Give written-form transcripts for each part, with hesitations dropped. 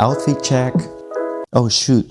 outfit check. Oh shoot.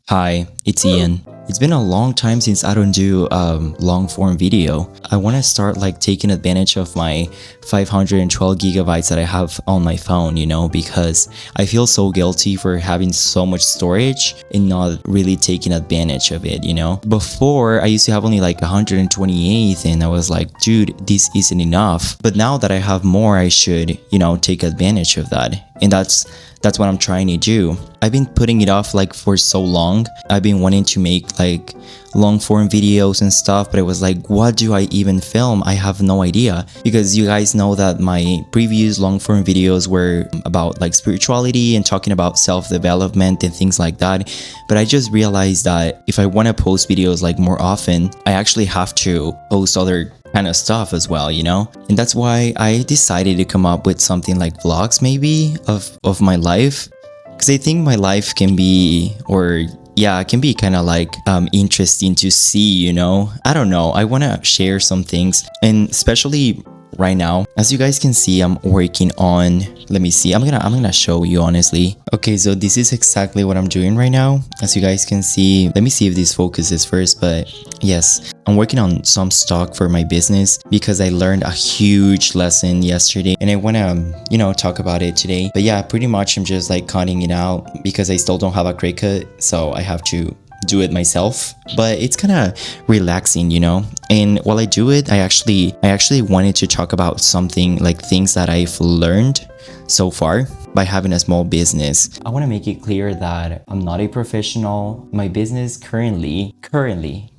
Hi, it's Ian. It's been a long time since I don't do long form video. I want to start like taking advantage of my 512 gigabytes that I have on my phone, you know, because I feel so guilty for having so much storage and not really taking advantage of it, you know. Before, I used to have only like 128 and I was like, dude, this isn't enough. But now that I have more, I should, you know, take advantage of that. And that's what I'm trying to do. I've been putting it off like for so long. I've been wanting to make like long form videos and stuff, but it was like, what do I even film? I have no idea, because you guys know that my previous long form videos were about like spirituality and talking about self-development and things like that. But I just realized that if I want to post videos like more often, I actually have to post other kind of stuff as well, you know. And that's why I decided to come up with something like vlogs maybe of my life, because I think my life can be, or yeah, it can be kind of like interesting to see, you know. I don't know, I want to share some things, and especially right now, as you guys can see, I'm working on, let me see, I'm gonna show you honestly. Okay, so this is exactly what I'm doing right now. As you guys can see, let me see if this focuses first, but yes, I'm working on some stock for my business because I learned a huge lesson yesterday and I want to, you know, talk about it today. But yeah, pretty much I'm just like cutting it out because I still don't have a Cricut, so I have to do it myself. But it's kind of relaxing, you know. And while I do it, I actually wanted to talk about something like things that I've learned so far by having a small business. I want to make it clear that I'm not a professional. My business currently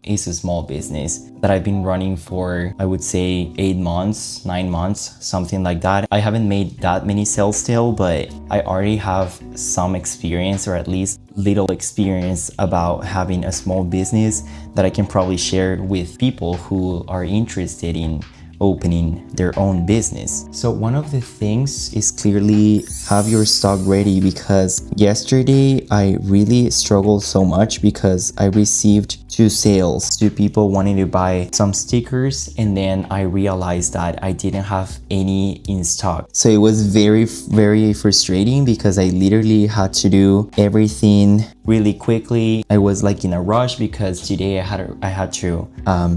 is a small business that I've been running for, I would say 8 months, 9 months, something like that. I haven't made that many sales still, but I already have some experience, or at least little experience, about having a small business that I can probably share with people who are interested in opening their own business. So one of the things is clearly have your stock ready, because yesterday I really struggled so much because I received 2 sales, 2 people wanting to buy some stickers, and then I realized that I didn't have any in stock. So it was very frustrating because I literally had to do everything really quickly. I was like in a rush because today I had to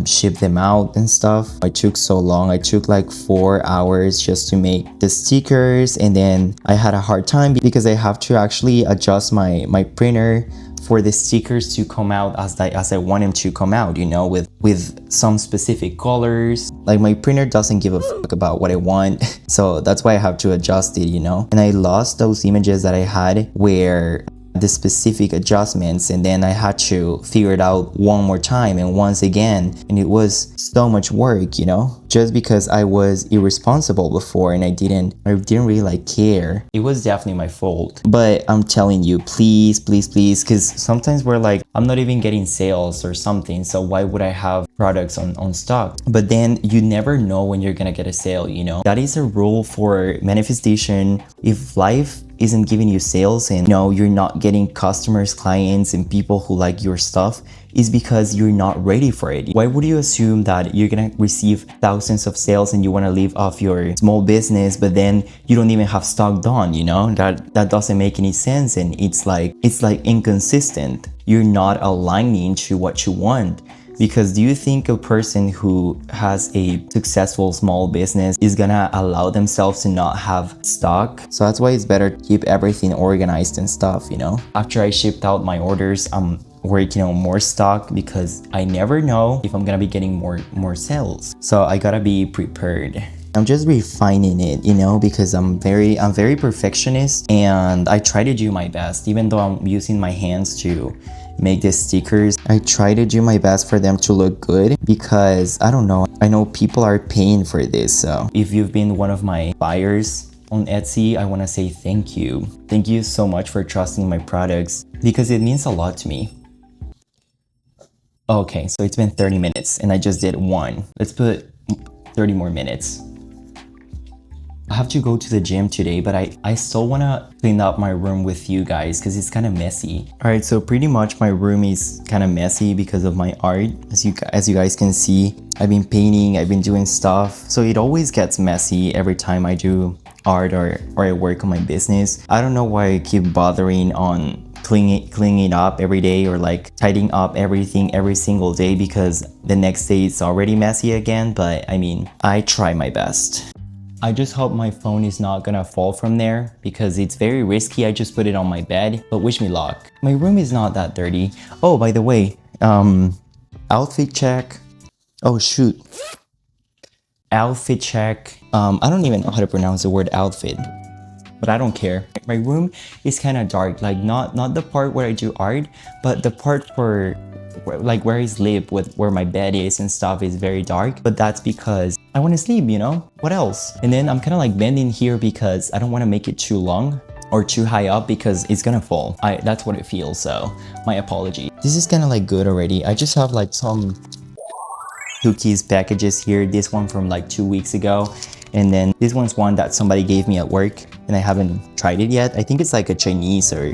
ship them out and stuff. I took so long. I took like 4 hours just to make the stickers, and then I had a hard time because I have to actually adjust my printer for the stickers to come out as I want them to come out, you know, with some specific colors. Like my printer doesn't give a fuck about what I want, so that's why I have to adjust it, you know. And I lost those images that I had where the specific adjustments, and then I had to figure it out one more time and once again, and it was so much work, you know, just because I was irresponsible before and I didn't really like care. It was definitely my fault. But I'm telling you, please, because sometimes we're like, I'm not even getting sales or something, so why would I have products on stock? But then you never know when you're gonna get a sale, you know. That is a rule for manifestation. If life isn't giving you sales and, you know, you're not getting customers, clients, and people who like your stuff, is because you're not ready for it. Why would you assume that you're gonna receive thousands of sales and you want to live off your small business, but then you don't even have stock done, you know? That doesn't make any sense, and it's like inconsistent. You're not aligning to what you want. Because do you think a person who has a successful small business is gonna allow themselves to not have stock? So that's why it's better to keep everything organized and stuff, you know? After I shipped out my orders, I'm working on more stock because I never know if I'm gonna be getting more sales. So I gotta be prepared. I'm just refining it, you know, because I'm very perfectionist, and I try to do my best, even though I'm using my hands to make the stickers. I try to do my best for them to look good because I don't know, I know people are paying for this. So if you've been one of my buyers on Etsy, I want to say thank you. Thank you so much for trusting my products because it means a lot to me. Okay, so it's been 30 minutes and I just did 1. Let's put 30 more minutes. I have to go to the gym today, but I still want to clean up my room with you guys because it's kind of messy. Alright, so pretty much my room is kind of messy because of my art. As you guys can see, I've been painting, I've been doing stuff. So it always gets messy every time I do art or I work on my business, I don't know why I keep bothering on cleaning up every day or like tidying up everything every single day, because the next day it's already messy again. But I mean, I try my best. I just hope my phone is not gonna fall from there because it's very risky. I just put it on my bed, but wish me luck. My room is not that dirty. Oh, by the way, outfit check. Oh shoot. Outfit check. I don't even know how to pronounce the word outfit, but I don't care. My room is kind of dark, like not the part where I do art, but the part for like where I sleep, with where my bed is and stuff, is very dark. But that's because I want to sleep, you know? What else? And then I'm kind of like bending here because I don't want to make it too long or too high up because it's gonna fall. That's what it feels, so my apology. This is kind of like good already. I just have like some cookies packages here. This one from like 2 weeks ago, and then this one's one that somebody gave me at work and I haven't tried it yet. I think it's like a Chinese or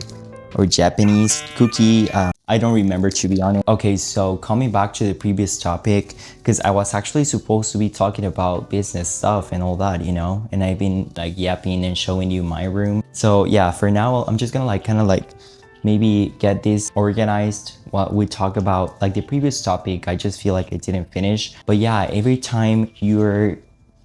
Japanese cookie. I don't remember, to be honest. Okay, so coming back to the previous topic, because I was actually supposed to be talking about business stuff and all that, you know, and I've been like yapping and showing you my room. So yeah, for now I'm just gonna like kind of like maybe get this organized while we talk about like the previous topic. I just feel like I didn't finish. But yeah, every time you're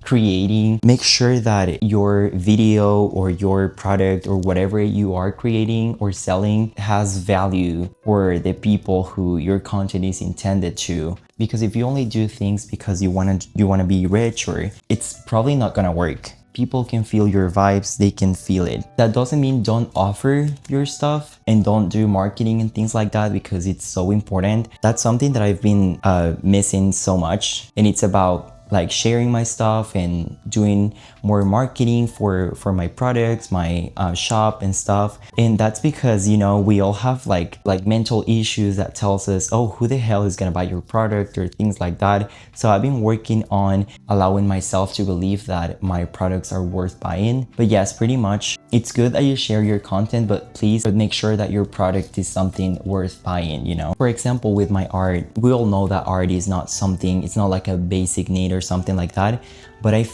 creating, make sure that your video or your product or whatever you are creating or selling has value for the people who your content is intended to. Because if you only do things because you want to be rich, or it's probably not gonna work. People can feel your vibes, they can feel it. That doesn't mean don't offer your stuff and don't do marketing and things like that, because it's so important. That's something that I've been missing so much, and it's about like sharing my stuff and doing more marketing for my products, my shop and stuff. And that's because, you know, we all have like mental issues that tells us, oh, who the hell is gonna buy your product or things like that. So I've been working on allowing myself to believe that my products are worth buying. But yes, pretty much it's good that you share your content, but please make sure that your product is something worth buying, you know. For example, with my art, we all know that art is not something, it's not like a basic need or something like that. But I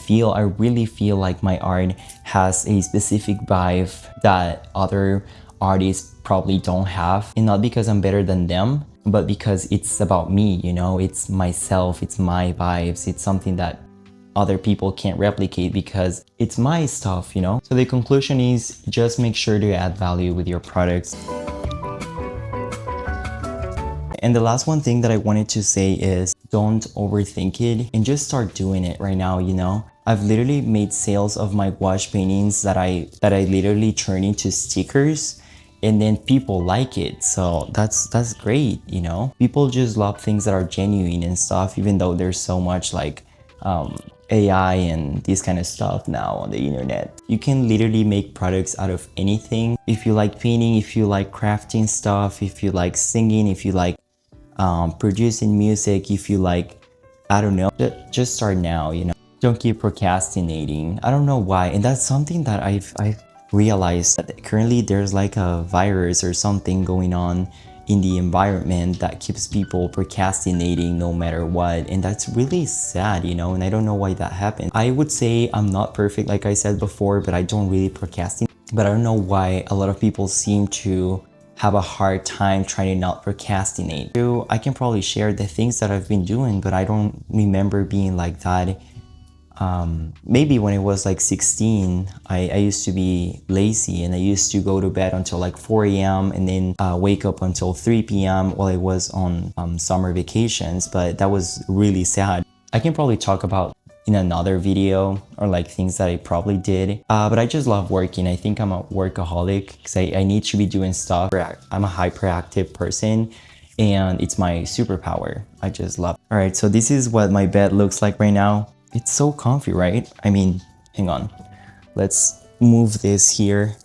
really feel like my art has a specific vibe that other artists probably don't have. And not because I'm better than them, but because it's about me, you know, it's myself, it's my vibes, it's something that other people can't replicate because it's my stuff, you know. So the conclusion is just make sure to add value with your products. And the last one thing that I wanted to say is don't overthink it and just start doing it right now, you know. I've literally made sales of my wash paintings that I literally turn into stickers, and then people like it. So that's great, you know. People just love things that are genuine and stuff, even though there's so much like AI and this kind of stuff now on the internet. You can literally make products out of anything. If you like painting, if you like crafting stuff, if you like singing, if you like producing music, if you like, I don't know, just start now, you know. Don't keep procrastinating. I don't know why, and that's something that I've realized, that currently there's like a virus or something going on in the environment that keeps people procrastinating no matter what, and that's really sad, you know. And I don't know why that happened. I would say I'm not perfect, like I said before, but I don't really procrastinate. But I don't know why a lot of people seem to have a hard time trying to not procrastinate. So I can probably share the things that I've been doing, but I don't remember being like that. Maybe when I was like 16, I used to be lazy, and I used to go to bed until like 4 a.m. and then wake up until 3 p.m. while I was on summer vacations. But that was really sad. I can probably talk about in another video, or like things that I probably did. But I just love working. I think I'm a workaholic because I need to be doing stuff. I'm a hyperactive person, and it's my superpower. I just love it. All right, so this is what my bed looks like right now. It's so comfy, right? I mean, hang on. Let's move this here.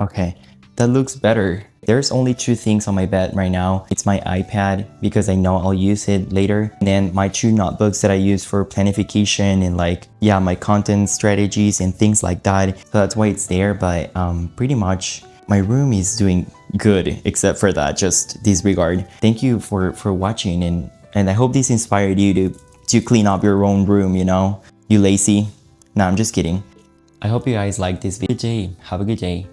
Okay, that looks better. There's only 2 things on my bed right now. It's my iPad, because I know I'll use it later. And then my 2 notebooks that I use for planification and like, yeah, my content strategies and things like that. So that's why it's there. But pretty much my room is doing good, except for that, just disregard. Thank you for watching, and I hope this inspired you to clean up your own room, you know? You lazy? No, I'm just kidding. I hope you guys like this video. Good day. Have a good day.